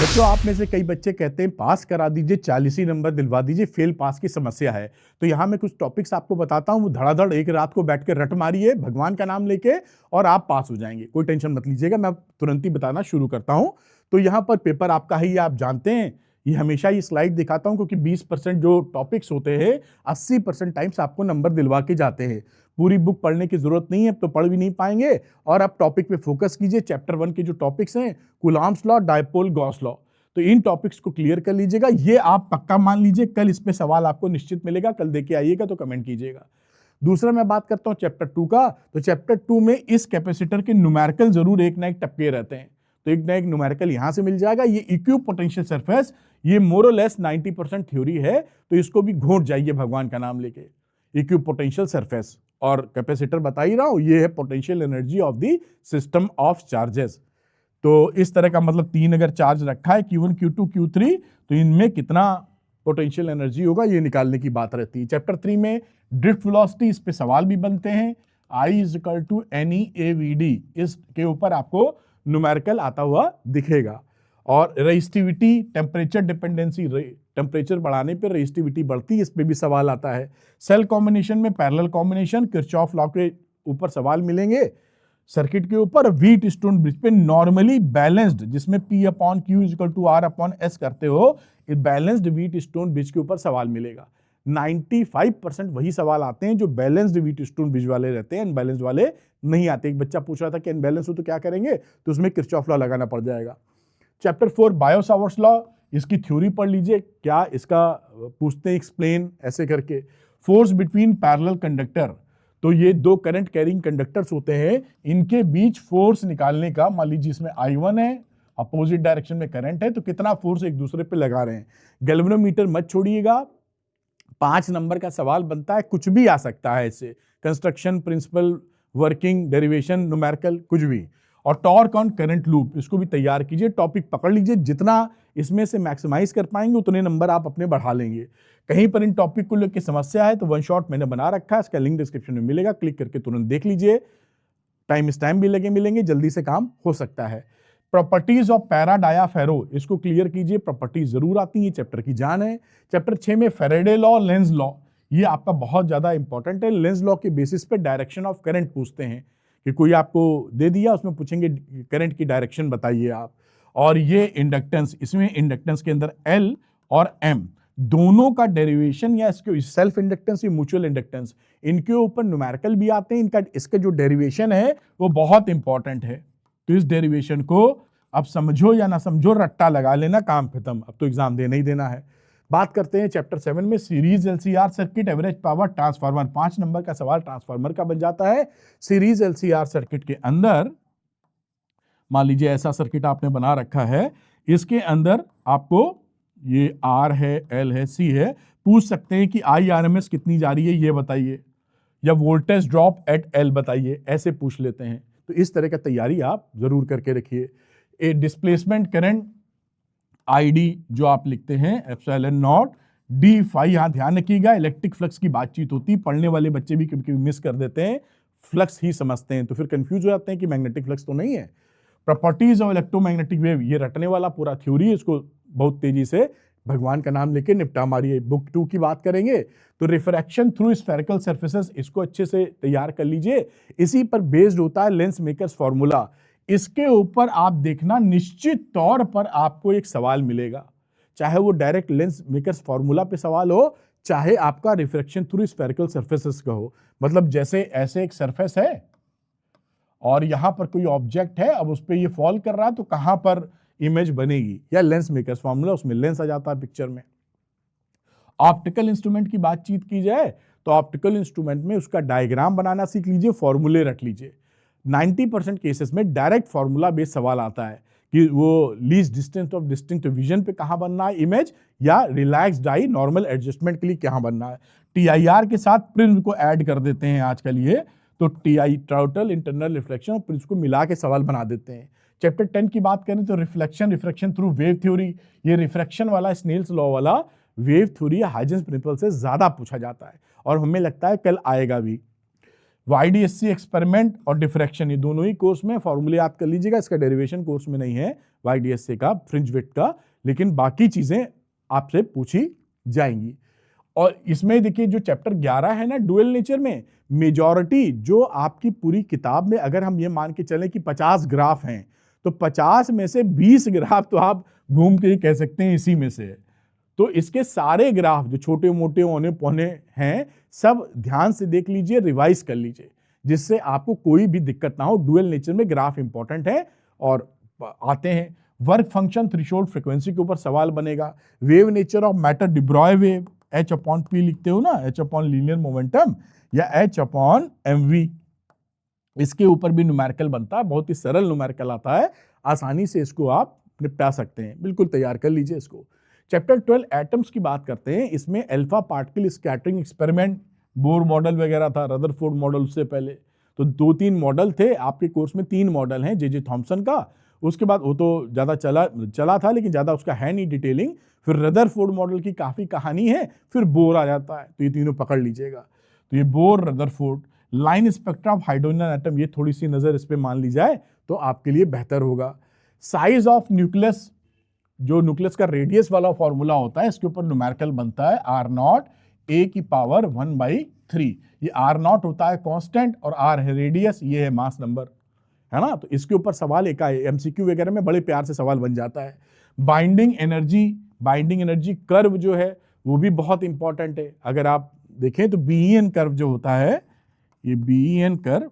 बच्चों, आप में से कई बच्चे कहते हैं पास करा दीजिए, 40 ही नंबर दिलवा दीजिए, फेल पास की समस्या है। तो यहाँ मैं कुछ टॉपिक्स आपको बताता हूँ, वो धड़ाधड़ एक रात को बैठ के रट मारिए भगवान का नाम लेके और आप पास हो जाएंगे। कोई टेंशन मत लीजिएगा, मैं तुरंत ही बताना शुरू करता हूँ। तो यहाँ पर पेपर आपका है, ये आप जानते हैं। ये हमेशा ये स्लाइड दिखाता हूँ क्योंकि 20% जो टॉपिक्स होते हैं 80% टाइम्स आपको नंबर दिलवा के जाते हैं। पूरी बुक पढ़ने की जरूरत नहीं है, तो पढ़ भी नहीं पाएंगे। और आप टॉपिक पे फोकस कीजिए। चैप्टर 1 के जो टॉपिक्स हैं, Coulomb's law, dipole, Gauss law, तो इन टॉपिक्स को क्लियर कर लीजिएगा। ये आप पक्का मान लीजिए, कल इस पे सवाल आपको निश्चित मिलेगा। कल देके आइएगा तो कमेंट कीजिएगा। दूसरा मैं बात करता हूं चैप्टर 2 का। तो चैप्टर 2 में इस कैपेसिटर के न्यूमेरिकल जरूर एक ना एक टपके रहते हैं, तो एक ना एक न्यूमेरिकल यहां से मिल जाएगा। ये इक्यू पोटेंशियल सरफेस, ये मोर और लेस 90% थ्योरी है, तो इसको भी घोट जाइए भगवान का नाम लेके। इक्यू पोटेंशियल सरफेस और कैपेसिटर बता ही रहा हूं, ये है potential energy of the system of charges. तो इस तरह का मतलब 3 अगर चार्ज रखा है, Q1, Q2, Q3, तो इनमें कितना पोटेंशियल एनर्जी होगा ये निकालने की बात रहती है। चैप्टर 3 में ड्रिफ्ट वेलोसिटी, इस पे सवाल भी बनते हैं। I = NeAVD, इसके ऊपर आपको न्यूमेरिकल आता हुआ दिखेगा। और रेजिस्टिविटी, टेम्परेचर डिपेंडेंसी, टेम्परेचर बढ़ाने पर रेजिस्टिविटी बढ़ती है, इस पे भी सवाल आता है। सेल कॉम्बिनेशन में पैरेलल कॉम्बिनेशन, किरचॉफ लॉ के ऊपर सवाल मिलेंगे। सर्किट के ऊपर व्हीट स्टोन ब्रिज पे नॉर्मली बैलेंस्ड, जिसमें P/Q = R/S करते हो, बैलेंस्ड व्हीट स्टोन ब्रिज के ऊपर सवाल मिलेगा। 95% वही सवाल आते हैं जो बैलेंस्ड व्हीट स्टोन ब्रिज वाले रहते हैं, अनबैलेंस्ड वाले नहीं आते। एक बच्चा पूछ रहा था कि अनबैलेंस हो तो क्या करेंगे, तो उसमें किरचॉफ लॉ लगाना पड़ जाएगा। चैप्टर 4 बायो-सावर्ट्स लॉ, इसकी थ्योरी पढ़ लीजिए, क्या इसका पूछते हैं एक्सप्लेन ऐसे करके। फोर्स बिटवीन पैरेलल कंडक्टर, तो ये दो करंट कैरिंग कंडक्टर्स होते हैं, इनके बीच फोर्स निकालने का, मान लीजिए इसमें I1 है, अपोजिट डायरेक्शन में करंट है, तो कितना फोर्स एक दूसरे पे लगा रहे हैं। गैल्वेनोमीटर मत छोड़िएगा, 5 नंबर का सवाल बनता है, कुछ भी आ सकता है इससे, construction principle, working, derivation, numerical, कुछ भी। और टॉर्क ऑन करंट लूप, इसको भी तैयार कीजिए, टॉपिक पकड़ लीजिए, जितना इसमें से मैक्सिमाइज कर पाएंगे उतने नंबर आप अपने बढ़ा लेंगे। कहीं पर इन टॉपिक को लेकर समस्या है तो वन शॉट मैंने बना रखा है, इसका लिंक डिस्क्रिप्शन में मिलेगा, क्लिक करके तुरंत देख लीजिए। टाइम भी मिलेंगे, जल्दी से काम हो सकता है। प्रॉपर्टीज ऑफ पैरा डायाफेरो, इसको क्लियर कीजिए, प्रॉपर्टीज जरूर आती है, चैप्टर की जान है। चैप्टर 6 में फैराडे लॉ, लेंज लॉ, ये आपका बहुत ज्यादा इंपॉर्टेंट है। लेंज लॉ के बेसिस पे डायरेक्शन ऑफ करंट पूछते हैं, कि कोई आपको दे दिया, उसमें पूछेंगे करंट की डायरेक्शन बताइए आप। और ये इंडक्टेंस, इसमें इंडक्टेंस के अंदर L और M दोनों का डेरिवेशन, या इसके सेल्फ इंडक्टेंस या म्यूचुअल इंडक्टेंस, इनके ऊपर न्यूमेरिकल भी आते हैं। इनका इसका जो डेरिवेशन है वो बहुत इंपॉर्टेंट है, तो इस डेरिवेशन को अब समझो या ना समझो, रट्टा लगा लेना, काम खत्म, अब तो एग्जाम देना ही देना है। बात करते हैं चैप्टर 7 में, series LCR circuit, average power transformer. 5 number का सवाल ट्रांसफार्मर का बन जाता है। सीरीज LCR सर्किट के अंदर मान लीजिए ऐसा सर्किट आपने बना रखा है, इसके अंदर आपको ये R है, L है, C है, पूछ सकते हैं कि IRMS कितनी जा रही है ये बताइए, या वोल्टेज ड्रॉप एट L बताइए, ऐसे पूछ लेते हैं। तो इस तरह का तैयारी आप जरूर करके रखिए। ए डिस्प्लेसमेंट करंट ID जो आप लिखते हैं ε0 d∅, यहां ध्यान रखिएगा, इलेक्ट्रिक फ्लक्स की बातचीत होती, पढ़ने वाले बच्चे भी कभी कभी मिस कर देते हैं, फ्लक्स ही समझते हैं, तो फिर कंफ्यूज हो जाते हैं कि मैग्नेटिक फ्लक्स तो नहीं है। प्रॉपर्टीज ऑफ इलेक्ट्रोमैग्नेटिक वेव, ये रटने वाला पूरा थ्योरी है, इसको बहुत तेजी से भगवान का नाम लेके निपटा मारिए। बुक 2 की बात करेंगे तो रिफ्रैक्शन थ्रू स्फेरिकल सर्फेसेस, इसको अच्छे से तैयार कर लीजिए। इसी पर बेस्ड होता है लेंस मेकर्स फॉर्मूला, इसके ऊपर आप देखना निश्चित तौर पर आपको एक सवाल मिलेगा, चाहे वो डायरेक्ट लेंस मेकर्स फॉर्मूला पे सवाल हो, चाहे आपका रिफ्रैक्शन थ्रू स्फेरिकल सर्फेसेस का हो। मतलब जैसे ऐसे एक सरफेस है और यहां पर कोई ऑब्जेक्ट है, अब उस पर ये फॉल कर रहा है, तो कहां पर इमेज बनेगी, या लेंस मेकर्स फॉर्मूला, उसमें लेंस आ जाता है पिक्चर में। ऑप्टिकल इंस्ट्रूमेंट की बातचीत की जाए तो ऑप्टिकल इंस्ट्रूमेंट में उसका डायग्राम बनाना सीख लीजिए, फॉर्मूले रख लीजिए। 90% केसेस में डायरेक्ट फॉर्मूला बेस्ड सवाल आता है कि वो least distance of distinct vision पे कहां बनना है इमेज, या रिलैक्स्ड आई नॉर्मल एडजस्टमेंट के लिए कहां बनना है। TIR के साथ प्रिज्म को ऐड कर देते हैं आजकल ये, तो TI टोटल इंटरनल रिफ्लेक्शन और प्रिज्म को मिला के सवाल बना देते हैं। चैप्टर 10 की बात करें तो रिफ्लेक्शन थ्रू वेव थ्योरी, ये रिफ्रैक्शन वाला स्नेल्स लॉ वाला वेव थ्योरी हाइजेंस प्रिंसिपल से ज्यादा पूछा जाता है और हमें लगता है कल आएगा भी। YDSC एक्सपेरिमेंट और डिफ्रैक्शन, ये दोनों ही कोर्स में फॉर्मूले याद कर लीजिएगा, इसका डेरिवेशन कोर्स में नहीं है YDSC का, फ्रिंज विड्थ का, लेकिन बाकी चीजें आपसे पूछी जाएंगी। और इसमें देखिए जो चैप्टर 11 है ना डुअल नेचर में, मेजॉरिटी जो आपकी पूरी किताब में अगर हम ये मान के चलें कि 50 ग्राफ हैं, तो 50 में से 20 ग्राफ तो आप घूम के ही कह सकते हैं इसी में से है। तो इसके सारे ग्राफ जो छोटे मोटे औने पौने हैं, सब ध्यान से देख लीजिए, रिवाइज कर लीजिए, जिससे आपको कोई भी दिक्कत ना हो। डुअल नेचर में ग्राफ इंपॉर्टेंट है। और आते हैं वर्क फंक्शन थ्रेशोल्ड फ्रीक्वेंसी के ऊपर सवाल बनेगा। Wave nature of matter, de Broglie wave, H/P लिखते हो ना, H/ लीनियर मोमेंटम या H/mv, इसके ऊपर भी न्यूमेरिकल बनता है, बहुत ही सरल न्यूमेरिकल आता है, आसानी से इसको आप निपटा सकते हैं, बिल्कुल तैयार कर लीजिए इसको। चैप्टर 12 एटम्स की बात करते हैं, इसमें alpha particle scattering experiment, Bohr model वगैरह था, रदरफोर्ड मॉडल उससे पहले, तो 2-3 मॉडल थे आपके कोर्स में, 3 मॉडल हैं जे थॉमसन का, उसके बाद वो तो ज़्यादा चला था लेकिन ज़्यादा उसका है नहीं डिटेलिंग, फिर रदरफोर्ड मॉडल की काफ़ी कहानी है, फिर बोर आ जाता है, तो ये तीनों पकड़ लीजिएगा। तो ये bore, Rutherford, line spectra of hydrogen atom, ये थोड़ी सी नज़र इस पर मान ली जाए तो आपके लिए बेहतर होगा। साइज ऑफ न्यूक्लियस, जो न्यूक्लियस का रेडियस वाला फॉर्मूला होता है, इसके ऊपर न्यूमेरिकल बनता है R0 A⁻⁴, ये R0 होता है कांस्टेंट और R है रेडियस, ये है मास नंबर, है ना। तो इसके ऊपर सवाल एक आए, MCQ वगैरह में बड़े प्यार से सवाल बन जाता है। बाइंडिंग एनर्जी कर्व जो है वो भी बहुत इंपॉर्टेंट है। अगर आप देखें तो BEN कर्व जो होता है, ये BEN कर्व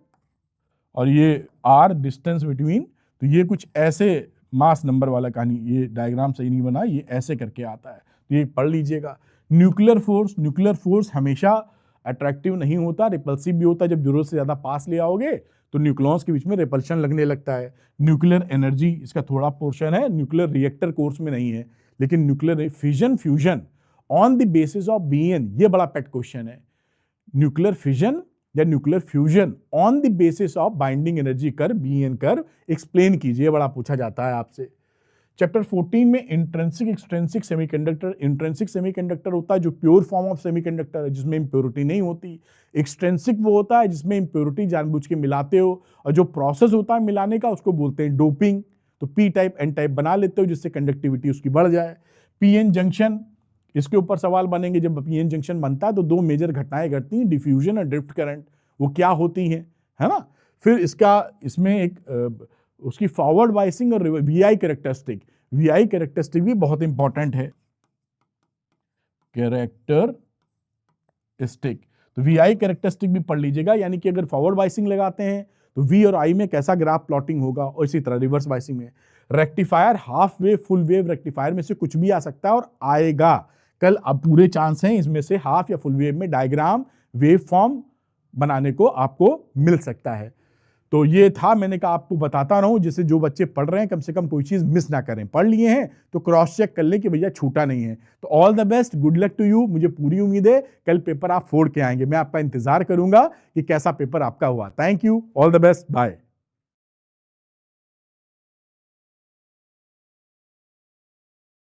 और ये R डिस्टेंस बिटवीन, तो ये कुछ ऐसे मास नंबर वाला कहानी, ये डायग्राम सही नहीं बना, ये ऐसे करके आता है, तो ये पढ़ लीजिएगा। न्यूक्लियर फोर्स हमेशा अट्रैक्टिव नहीं होता, रिपल्सिव भी होता है। जब जरूरत से ज़्यादा पास ले आओगे तो न्यूक्लॉन्स के बीच में रिपल्शन लगने लगता है। न्यूक्लियर एनर्जी, इसका थोड़ा पोर्शन है, न्यूक्लियर रिएक्टर कोर्स में नहीं है, लेकिन nuclear fission fusion on the basis of BN, ये बड़ा पेट क्वेश्चन है। न्यूक्लियर फिजन या nuclear fusion on the basis of binding energy curve, BN curve, explain कीजिए, बड़ा पूछा जाता है आपसे। चैप्टर 14 में intrinsic extrinsic semiconductor, intrinsic semiconductor होता है जो प्योर फॉर्म ऑफ सेमीकंडक्टर है, जिसमें इंप्योरिटी नहीं होती। एक्सट्रिंसिक वो होता है जिसमें इंप्योरिटी जानबूझ के मिलाते हो, और जो प्रोसेस होता है मिलाने का उसको बोलते हैं डोपिंग। तो P टाइप N टाइप बना लेते हो जिससे कंडक्टिविटी उसकी बढ़ जाए। PN जंक्शन, इसके ऊपर सवाल बनेंगे। जब PN जंक्शन बनता है तो 2 मेजर घटनाएं घटती हैं, डिफ्यूजन और ड्रिफ्ट करंट, वो क्या होती हैं, है ना। फिर इसमें एक उसकी फॉरवर्ड बाइसिंग और VI कैरेक्टरिस्टिक, VI कैरेक्टरिस्टिक भी बहुत इंपॉर्टेंट है, कैरेक्टरिस्टिक, तो VI कैरेक्टरिस्टिक भी पढ़ लीजिएगा। यानी कि अगर फॉरवर्ड बाइसिंग लगाते हैं तो V और I में कैसा ग्राफ प्लॉटिंग होगा, और इसी तरह रिवर्स बाइसिंग में। Rectifier, half wave, full wave rectifier में से कुछ भी आ सकता है और आएगा कल, अब पूरे चांस हैं इसमें से हाफ या फुल वेव में डायग्राम, वेव फॉर्म बनाने को आपको मिल सकता है। तो ये था, मैंने कहा आपको बताता रहूं, जिससे जो बच्चे पढ़ रहे हैं कम से कम कोई चीज़ मिस ना करें। पढ़ लिए हैं तो क्रॉस चेक कर लें कि भैया छूटा नहीं है। तो all the best, good luck to you. मुझे पूरी उम्मीद है कल पेपर आप फोड़ के आएंगे। मैं आपका इंतजार करूंगा कि कैसा पेपर आपका हुआ। Thank you, all the best, bye.